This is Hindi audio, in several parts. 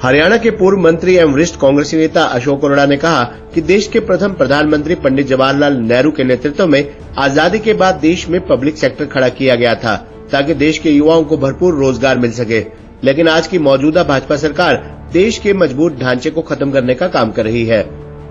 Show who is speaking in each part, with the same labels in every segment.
Speaker 1: हरियाणा के पूर्व मंत्री एवं वरिष्ठ कांग्रेसी नेता अशोक अरोड़ा ने कहा कि देश के प्रथम प्रधानमंत्री पंडित जवाहरलाल नेहरू के नेतृत्व में आजादी के बाद देश में पब्लिक सेक्टर खड़ा किया गया था ताकि देश के युवाओं को भरपूर रोजगार मिल सके। लेकिन आज की मौजूदा भाजपा सरकार देश के मजबूत ढांचे को खत्म करने का काम कर रही है।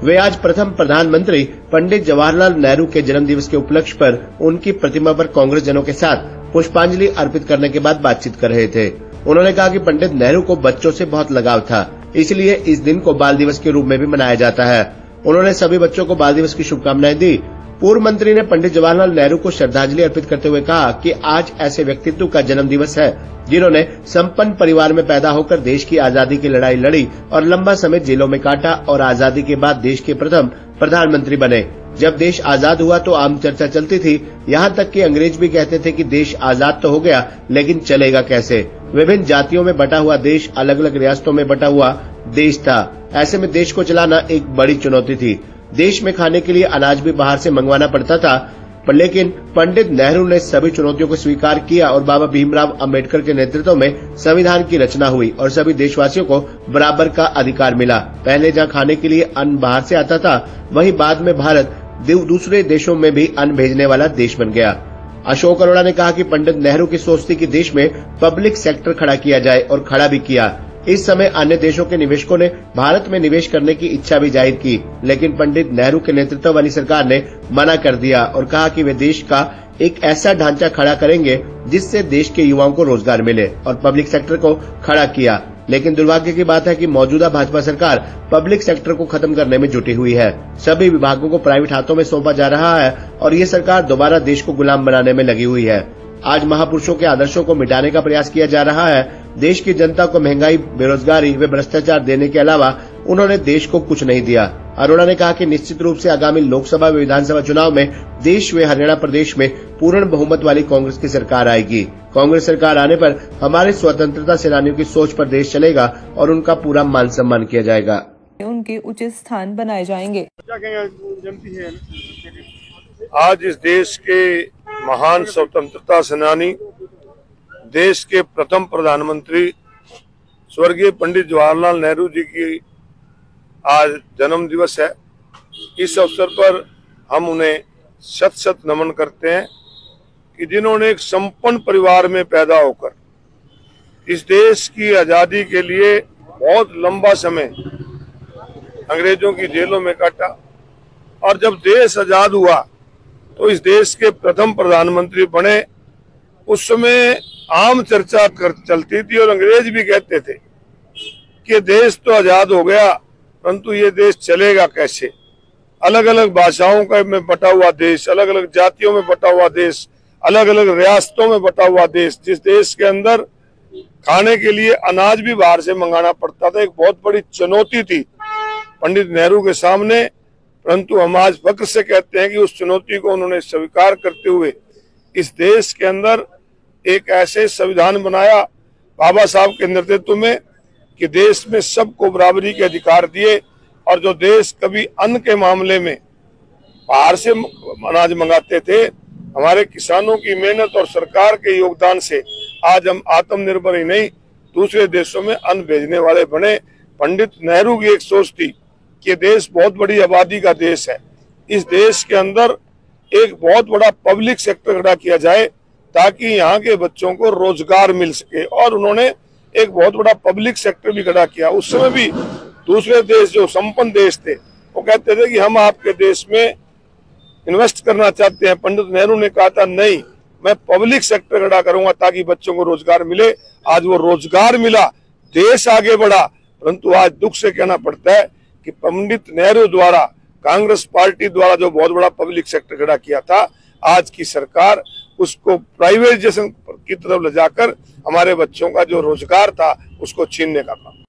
Speaker 1: वे आज प्रथम प्रधानमंत्री पंडित जवाहरलाल नेहरू के जन्म दिवस के उपलक्ष्य पर उनकी प्रतिमा पर कांग्रेस जनों के साथ पुष्पांजलि अर्पित करने के बाद बातचीत कर रहे थे। उन्होंने कहा कि पंडित नेहरू को बच्चों से बहुत लगाव था, इसलिए इस दिन को बाल दिवस के रूप में भी मनाया जाता है। उन्होंने सभी बच्चों को बाल दिवस की शुभकामनाएं दी। पूर्व मंत्री ने पंडित जवाहरलाल नेहरू को श्रद्धांजलि अर्पित करते हुए कहा कि आज ऐसे व्यक्तित्व का जन्म दिवस है जिन्होंने संपन्न परिवार में पैदा होकर देश की आजादी की लड़ाई लड़ी और लंबा समय जेलों में काटा और आजादी के बाद देश के प्रथम प्रधानमंत्री बने। जब देश आजाद हुआ तो आम चर्चा चलती थी, यहाँ तक कि अंग्रेज भी कहते थे कि देश आजाद तो हो गया लेकिन चलेगा कैसे। विभिन्न जातियों में बटा हुआ देश, अलग अलग रियासतों में बटा हुआ देश था। ऐसे में देश को चलाना एक बड़ी चुनौती थी। देश में खाने के लिए अनाज भी बाहर से मंगवाना पड़ता था, लेकिन पंडित नेहरू ने सभी चुनौतियों को स्वीकार किया और बाबा भीमराव अंबेडकर के नेतृत्व में संविधान की रचना हुई और सभी देशवासियों को बराबर का अधिकार मिला। पहले जहां खाने के लिए अन्न बाहर से आता था, वहीं बाद में भारत दूसरे देशों में भी अन्न भेजने वाला देश बन गया। अशोक अरोड़ा ने कहा कि पंडित नेहरू की सोच थी कि देश में पब्लिक सेक्टर खड़ा किया जाए और खड़ा भी किया। इस समय अन्य देशों के निवेशकों ने भारत में निवेश करने की इच्छा भी जाहिर की, लेकिन पंडित नेहरू के नेतृत्व वाली सरकार ने मना कर दिया और कहा कि वे देश का एक ऐसा ढांचा खड़ा करेंगे जिससे देश के युवाओं को रोजगार मिले और पब्लिक सेक्टर को खड़ा किया। लेकिन दुर्भाग्य की बात है कि मौजूदा भाजपा सरकार पब्लिक सेक्टर को खत्म करने में जुटी हुई है। सभी विभागों को प्राइवेट हाथों में सौंपा जा रहा है और ये सरकार दोबारा देश को गुलाम बनाने में लगी हुई है। आज महापुरुषों के आदर्शों को मिटाने का प्रयास किया जा रहा है। देश की जनता को महंगाई, बेरोजगारी व भ्रष्टाचार देने के अलावा उन्होंने देश को कुछ नहीं दिया। अरोड़ा ने कहा कि निश्चित रूप से आगामी लोकसभा व विधानसभा चुनाव में देश व हरियाणा प्रदेश में पूर्ण बहुमत वाली कांग्रेस की सरकार आएगी। कांग्रेस सरकार आने पर हमारे स्वतंत्रता सेनानियों की सोच पर देश चलेगा और उनका पूरा मान सम्मान किया जाएगा।
Speaker 2: उनके उचित स्थान बनाए जाएंगे।
Speaker 3: आज इस देश के महान स्वतंत्रता सेनानी, देश के प्रथम प्रधानमंत्री स्वर्गीय पंडित जवाहरलाल नेहरू जी की आज जन्म दिवस है। इस अवसर पर हम उन्हें शत शत नमन करते हैं कि जिन्होंने एक संपन्न परिवार में पैदा होकर इस देश की आजादी के लिए बहुत लंबा समय अंग्रेजों की जेलों में काटा और जब देश आजाद हुआ तो इस देश के प्रथम प्रधानमंत्री बने। उस समय आम चर्चा चलती थी और अंग्रेज भी कहते थे कि देश तो आजाद हो गया परंतु ये देश चलेगा कैसे। अलग अलग भाषाओं का में बटा हुआ देश, अलग अलग जातियों में बटा हुआ देश, अलग अलग रियासतों में बटा हुआ देश, जिस देश के अंदर खाने के लिए अनाज भी बाहर से मंगाना पड़ता था, एक बहुत बड़ी चुनौती थी पंडित नेहरू के सामने। परंतु हम आज फक्र से कहते हैं कि उस चुनौती को उन्होंने स्वीकार करते हुए इस देश के अंदर एक ऐसे संविधान बनाया बाबा साहब के नेतृत्व में कि देश में सबको बराबरी के अधिकार दिए और जो देश कभी अन्न के मामले में बाहर से अनाज मंगाते थे, हमारे किसानों की मेहनत और सरकार के योगदान से आज हम आत्मनिर्भर ही नहीं दूसरे देशों में अन्न भेजने वाले बने। पंडित नेहरू की एक सोच थी कि देश बहुत बड़ी आबादी का देश है, इस देश के अंदर एक बहुत बड़ा पब्लिक सेक्टर खड़ा किया जाए ताकि यहाँ के बच्चों को रोजगार मिल सके और उन्होंने एक बहुत बड़ा पब्लिक सेक्टर भी खड़ा किया। उस समय भी दूसरे देश जो संपन्न देश थे वो कहते थे कि हम आपके देश में इन्वेस्ट करना चाहते हैं। पंडित नेहरू ने कहा था नहीं, मैं पब्लिक सेक्टर खड़ा करूंगा ताकि बच्चों को रोजगार मिले। आज वो रोजगार मिला, देश आगे बढ़ा। परंतु आज दुख से कहना पड़ता है कि पंडित नेहरू द्वारा, कांग्रेस पार्टी द्वारा जो बहुत बड़ा पब्लिक सेक्टर खड़ा किया था, आज की सरकार उसको प्राइवेटाइजेशन की तरफ ले जाकर हमारे बच्चों का जो रोजगार था उसको छीनने का काम